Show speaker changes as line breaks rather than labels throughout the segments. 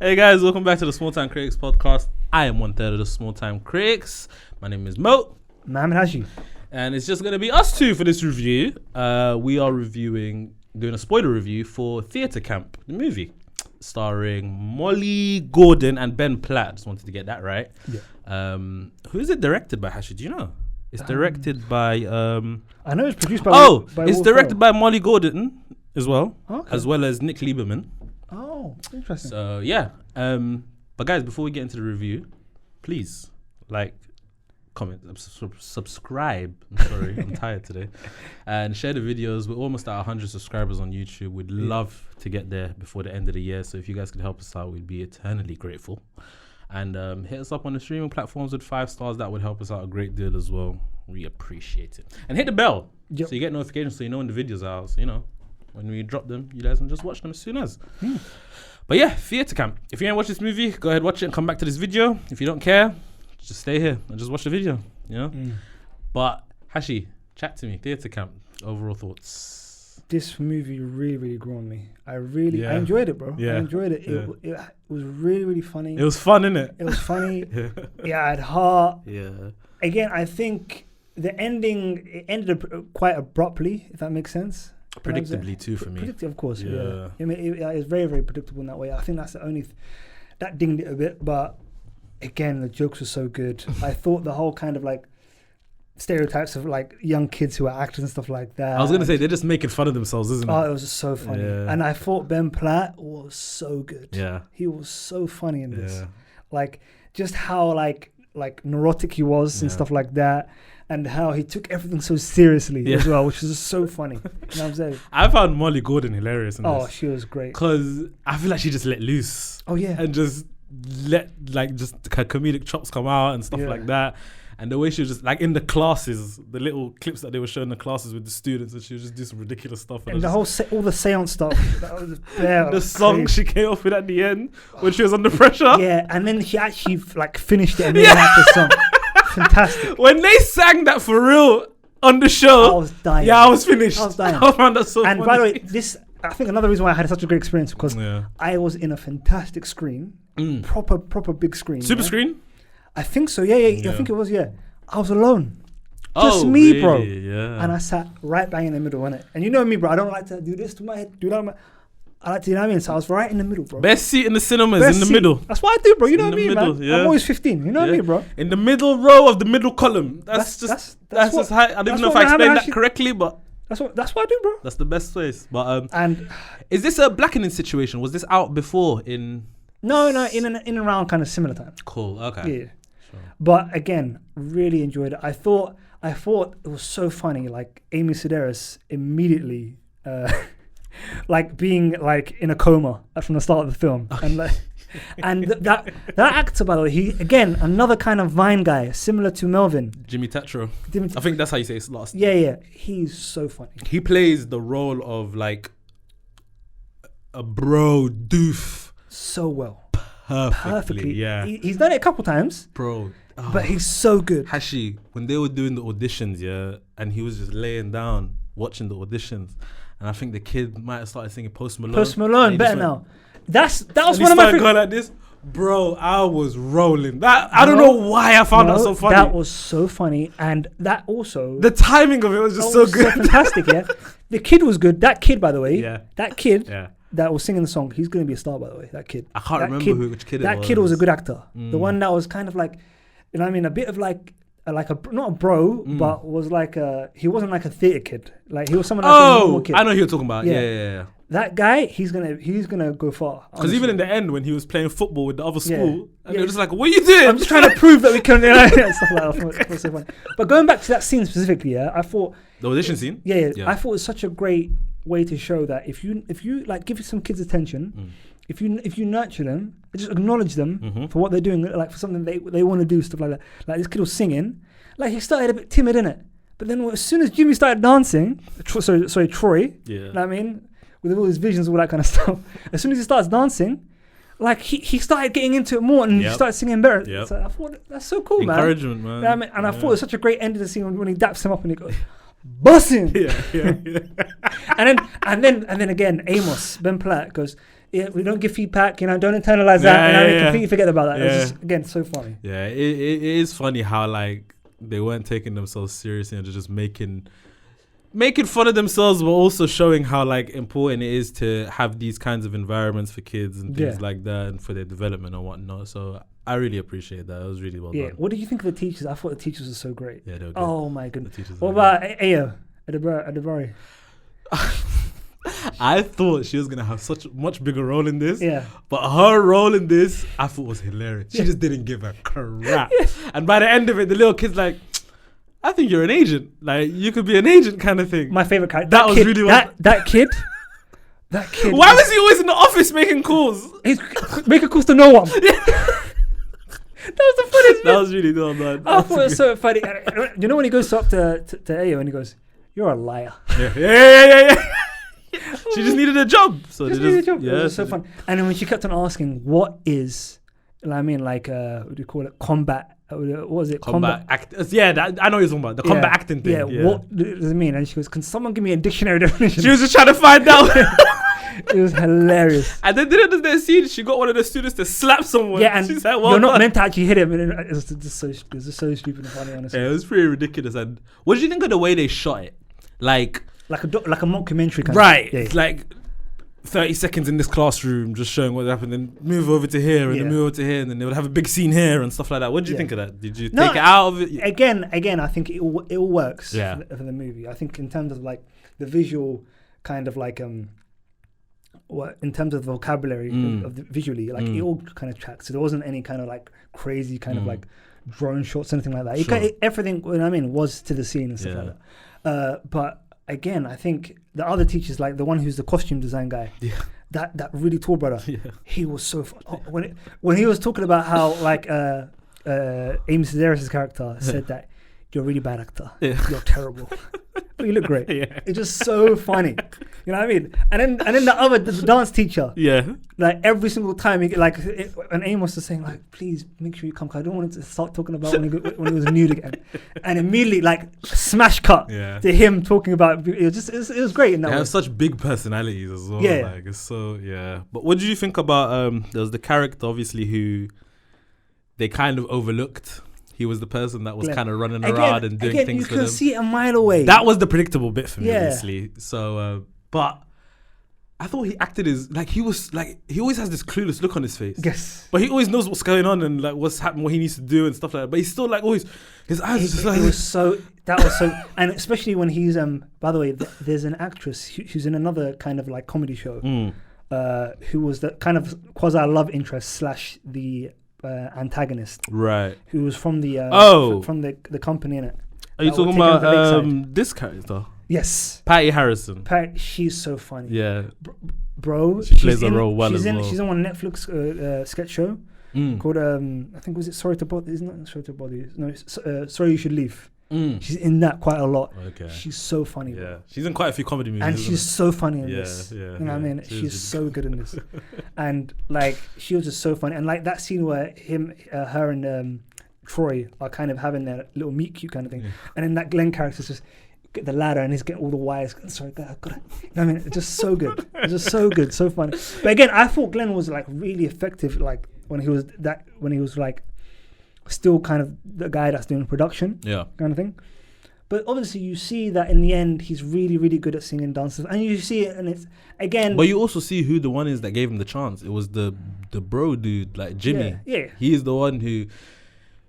Hey guys, welcome back to the Small Time Critics podcast. I am 1/3 of the Small Time Critics. My name is Moe.
I'm Hashi.
And it's just going to be us two for this review. We are doing a spoiler review for Theatre Camp, the movie, starring Molly Gordon and Ben Platt. Just wanted to get that right.
Yeah.
Who is it directed by, Hashi? Do you know? It's directed by...
I know it's produced by...
it's directed by Molly Gordon as well,
okay.
as well as Nick Lieberman.
Oh, interesting.
So, yeah. But guys, before we get into the review, please, like, comment, subscribe. I'm sorry, I'm tired today. And share the videos. We're almost at 100 subscribers on YouTube. We'd love to get there before the end of the year. So if you guys could help us out, we'd be eternally grateful. And hit us up on the streaming platforms with 5 stars. That would help us out a great deal as well. We appreciate it. And hit the bell so you get notifications so you know when the videos are out. So, you know, when we drop them, you guys can just watch them as soon as. But yeah, Theatre Camp. If you ain't watched this movie, go ahead, watch it and come back to this video. If you don't care, just stay here and just watch the video, you know? But Hashi, chat to me. Theatre Camp, overall thoughts.
This movie really, really grew on me. I enjoyed it, bro.
Yeah.
I enjoyed it. It was really, really funny.
It was fun, innit?
It was funny. It had heart.
Yeah.
Again, I think the ending, it ended quite abruptly, if that makes sense.
Predictably too for me.
Predictable, of course. Yeah. I mean, it's very, very predictable in that way. I think that's the only that dinged it a bit. But again, the jokes were so good. I thought the whole kind of like stereotypes of like young kids who are actors and stuff like that.
I was gonna say they're just making fun of themselves, isn't it?
Oh, it was just so funny.
Yeah.
And I thought Ben Platt was so good.
Yeah.
He was so funny in this.
Yeah.
Like just how like neurotic he was and stuff like that. And how he took everything so seriously as well, which was just so funny. You know what I'm saying?
I found Molly Gordon hilarious in this.
Oh, she was great.
Because I feel like she just let loose.
Oh, yeah.
And just let, like, just her comedic chops come out and stuff like that. And the way she was just, like, in the classes, the little clips that they were showing the classes with the students, and she would just do some ridiculous stuff.
And the whole, all the seance stuff. That was there.
The song she came off with at the end, when she was under pressure.
Yeah, and then she actually, like, finished it and then had the song. Fantastic.
When they sang that for real on the show,
I was dying.
Yeah, I was finished.
I was dying.
I found that so funny.
And by the way, I think another reason why I had such a great experience because I was in a fantastic screen, proper big screen.
Super screen?
I think so. Yeah. I think it was. Yeah, I was alone. Just
really?
me, bro.
Yeah.
And I sat right bang in the middle, innit? And you know me, bro. I don't like to do this to my head. Do that. I like to, you know what I mean? So I was right in the middle, bro.
Best seat in the cinema is in the middle.
That's what I do, bro. You know what I mean,
middle,
man?
yeah.
I'm always 15. You know what I mean, bro?
In the middle row of the middle column. That's just how, I don't even know if I explained that correctly, but
that's what I do, bro.
that's the best place. But
and
is this a blackening situation? Was this out before in?
No, in and around kind of similar time.
Cool. Okay.
Yeah. Sure. But again, really enjoyed it. I thought it was so funny. Like Amy Sedaris immediately. Like being like in a coma from the start of the film, and like, and that actor, by the way, he again another kind of Vine guy, similar to Melvin.
Jimmy Tatro. I think that's how you say his last.
Yeah, he's so funny.
He plays the role of like a bro doof
so well,
perfectly. Yeah,
he's done it a couple times,
bro.
But he's so good.
Hashi, when they were doing the auditions, and he was just laying down watching the auditions. And I think the kid might have started singing Post Malone.
Post Malone, better now. That was one of my
going like this. Bro, I was rolling. I don't know why I found that so funny.
That was so funny. And that also...
The timing of it was just so good.
So fantastic, yeah. The kid was good. That kid, by the way.
Yeah.
That kid that was singing the song, he's going to be a star, by the way. That kid.
I can't remember which kid it was.
That kid was a good actor. The one that was kind of like, you know what I mean? A bit of like not a bro, but was like he wasn't like a theatre kid. Like he was someone like a normal kid.
I know who you're talking about. Yeah.
That guy, he's gonna go far.
Because even in the end, when he was playing football with the other school, and they're just like, "What are you doing?"
I'm just trying to prove that we can. Stuff like that. It was so funny. But going back to that scene specifically, I thought
the audition scene.
Yeah. I thought it was such a great way to show that if you like give some kids attention, if you nurture them, just acknowledge them for what they're doing, like for something they want to do, stuff like that. Like this kid was singing, like he started a bit timid in it, but then as soon as Jimmy started dancing, Troy, you know what I mean, with all his visions, all that kind of stuff. As soon as he starts dancing, like he started getting into it more and he started singing better. So I thought that's so cool,
Encouragement, man.
You know what I mean? And I thought it was such a great end to the scene when he daps him up and he goes, "Bussin'!"
Yeah.
and then again, Amos Ben Platt goes, Yeah, we don't give feedback, don't internalize that. And I completely forget about that.
Yeah.
It was just, again, so funny.
Yeah, it is funny how like they weren't taking themselves seriously and just making fun of themselves, but also showing how like important it is to have these kinds of environments for kids and things like that, and for their development and whatnot. So I really appreciate that. It was really well done.
What do you think of the teachers? I thought the teachers were so great.
Yeah, they were good.
Oh my goodness. What about Ayo Adebari?
I thought she was gonna have such much bigger role in this.
Yeah.
But her role in this, I thought was hilarious. She just didn't give a crap. And by the end of it, the little kid's like, I think you're an agent. Like, you could be an agent kind of thing.
My favorite character.
That was
kid,
really
that kid. That kid.
Why was he always in the office making calls?
He's making calls to no one. That was the funniest bit.
That was really well done.
I thought it was so funny. You know when he goes up to Ayo and he goes, "You're a liar."
Yeah. She just needed a job. So
Just needed a job.
Yeah,
it was so fun. And then when she kept on asking, what is, what do you call it? Combat. What was it?
Combat act. Yeah, I know what you're talking about. The combat acting thing.
Yeah, what does it mean? And she goes, can someone give me a dictionary definition?
She was just trying to find out.
It was hilarious.
And then didn't they see she got one of the students to slap someone?
Yeah, and
she's like,
you're not meant to actually hit him. And it was just so stupid and funny, honestly.
Yeah, it was pretty ridiculous. And what did you think of the way they shot it? Like
a mockumentary kind
right,
of. Right.
It's like 30 seconds in this classroom just showing what happened, then move over to here and then move over to here, and then they would have a big scene here and stuff like that. What did you think of that? Did you take it out of it?
Again, I think it all works for the movie. I think in terms of like the visual kind of like in terms of the vocabulary of the visually, like it all kind of tracks. So there wasn't any kind of like crazy kind of like drone shots, anything like that.
Sure.
Everything, was to the scene and stuff like that. But again, I think the other teachers, like the one who's the costume design guy, that really tall brother, he was so fun. When he was talking about how like Amy Sedaris' character said that you're a really bad actor, you're terrible. You look great. It's just so funny. You know what I mean? And then the dance teacher. Like every single time and Amos was saying like, please make sure you come. 'Cause I don't want him to start talking about when he was nude again. And immediately like smash cut to him talking about it was great in that way.
They have such big personalities as well.
Yeah.
Like it's so But what did you think about there was the character obviously who they kind of overlooked. He was the person that was kind of running around and doing things for them.
You can see it a mile away.
That was the predictable bit for me, obviously. So, but I thought he acted as like he was like he always has this clueless look on his face.
Yes,
but he always knows what's going on and like what's happening, what he needs to do and stuff like that. But he's still like always his eyes.
That was so, and especially when he's By the way, there's an actress who's in another kind of like comedy show, who was the kind of quasi love interest / the antagonist, right? Who was from the from the company in it.
Are you talking about this character?
Yes,
Patty Harrison.
She's so funny.
Yeah,
bro.
She plays the role well as well.
She's in one Netflix sketch show called I think was it Sorry to Bother? Isn't it Sorry to Bother You? No, Sorry You Should Leave. She's in that quite a lot. Okay. She's so funny. Yeah, bro.
She's in quite a few comedy movies.
And she's so funny in this.
Yeah,
you know what I mean? She's so good in this. And like she was just so funny. And like that scene where her and Troy are kind of having their little meet cute kind of thing. Yeah. And then that Glenn character's just get the ladder and he's getting all the wires. Sorry, God, got it. You know what I mean? It's just so good. It's just so good, so funny. But again, I thought Glenn was like really effective. Like when he was like still kind of the guy that's doing production, kind of thing. But obviously you see that in the end he's really, really good at singing dances, and you see it, and it's again. But
you also see who the one is that gave him the chance. It was the bro dude, like Jimmy.
Yeah.
He is the one who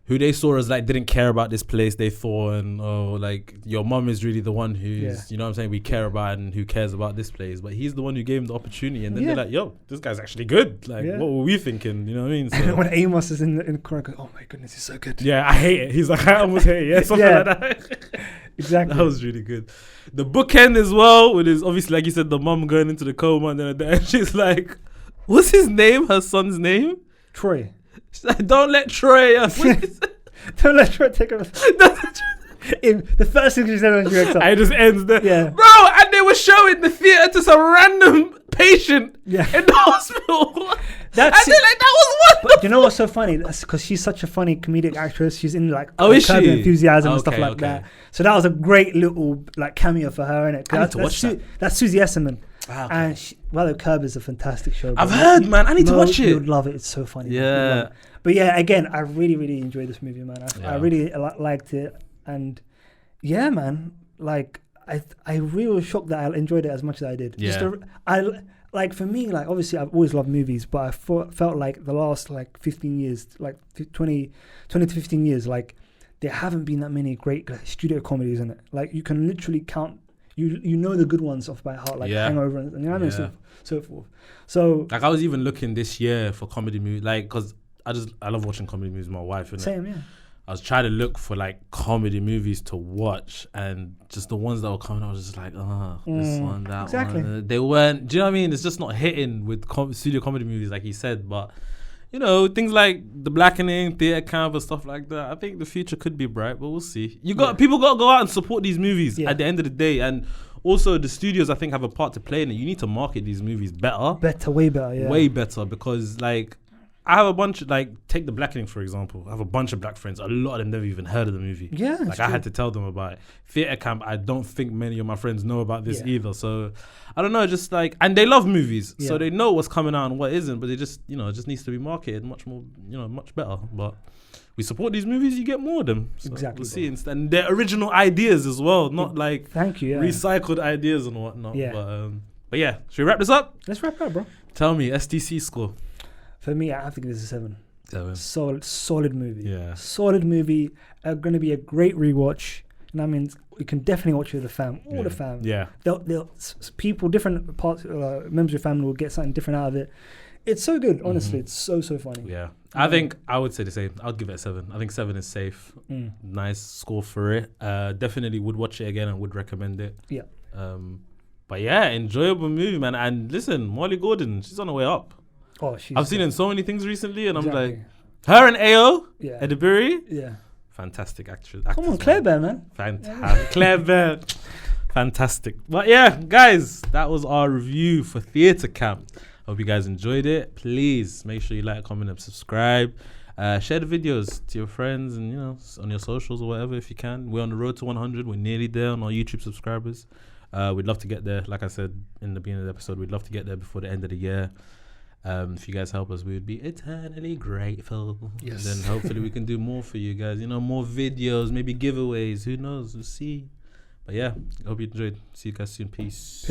they saw as like didn't care about this place. They thought, and like your mom is really the one who's you know what I'm saying, we care about and who cares about this place. But he's the one who gave him the opportunity, and then they're like, yo, this guy's actually good. Like what were we thinking? You know what I mean? So
and when Amos is in the corner, I go, oh my goodness, he's so good.
Yeah, I hate it. He's like, I almost hate it. Yeah, something like that.
Exactly.
That was really good. The bookend as well, with his obviously like you said, the mom going into the coma, and then at the end she's like, what's his name? Her son's name?
Troy.
She's like, don't let Troy.
Don't let Troy take over. The first thing she said when she wakes up.
It just ends there.
Yeah.
Bro, and they were showing the theatre to some random patient in the hospital. That was wonderful.
But you know what's so funny? That's because she's such a funny comedic actress. She's in like Curb Your Enthusiasm and stuff like that. So that was a great little like cameo for her, innit?
I need to watch that.
That's Susie Esserman.
Ah, okay.
And well, the Curb is a fantastic show.
I've heard, man. I need to watch it.
You'd love it. It's so funny.
Yeah.
But yeah, again, I really, really enjoyed this movie, man. I really liked it, and yeah, man, like I really was shocked that I enjoyed it as much as I did.
Yeah.
Like for me, like obviously I've always loved movies, but I felt like the last like 15 years, like 20 to 15 years, like there haven't been that many great studio comedies in it. Like you can literally count, you know the good ones off by heart, like Hangover and you know what I mean, so forth. So
like I was even looking this year for comedy movies, like because I love watching comedy movies with my wife. Innit?
Same, yeah.
I was trying to look for like comedy movies to watch, and just the ones that were coming, I was just like, this one, that one. They weren't. Do you know what I mean? It's just not hitting with studio comedy movies, like he said. But you know, things like The Blackening, Theatre Camp, and stuff like that. I think the future could be bright, but we'll see. People got to go out and support these movies at the end of the day, and also the studios I think have a part to play in it. You need to market these movies
way better,
way better, because like. I have a bunch of, like, take The Blackening, for example. I have a bunch of black friends. A lot of them never even heard of the movie.
Yeah,
like, I had to tell them about it. Theatre Camp, I don't think many of my friends know about this either. So, I don't know, just like, and they love movies. So, they know what's coming out and what isn't, but they just, you know, it just needs to be marketed much more, you know, much better. But we support these movies, you get more of them. So
exactly.
We'll see. And they're original ideas as well, not like recycled ideas and whatnot.
Yeah.
But yeah, should we wrap this up?
Let's wrap it up, bro.
Tell me, STC score.
For me, I have to give this a 7.
7.
Solid movie.
Yeah.
Solid movie. Going to be a great rewatch. And I mean, you can definitely watch it with the fam. All the fam.
Yeah.
People, different parts, members of your family will get something different out of it. It's so good, honestly. It's so funny.
Yeah. I think I would say the same. I'd give it a 7. I think 7 is safe. Nice score for it. Definitely would watch it again and would recommend it.
Yeah.
But yeah, enjoyable movie, man. And listen, Molly Gordon, she's on her way up.
Oh,
I've seen her in so many things recently, and I'm like, her and AO, Edibiri, fantastic actress.
Come on, Claire Bear, man.
Fantastic. Claire Bear. Fantastic. But yeah, guys, that was our review for Theatre Camp. Hope you guys enjoyed it. Please make sure you like, comment, and subscribe. Share the videos to your friends and, you know, on your socials or whatever if you can. We're on the road to 100. We're nearly there on our YouTube subscribers. We'd love to get there. Like I said in the beginning of the episode, we'd love to get there before the end of the year. If you guys help us, we would be eternally grateful. Yes. And then hopefully we can do more for you guys. You know, more videos, maybe giveaways. Who knows? We'll see. But yeah, hope you enjoyed. See you guys soon. Peace.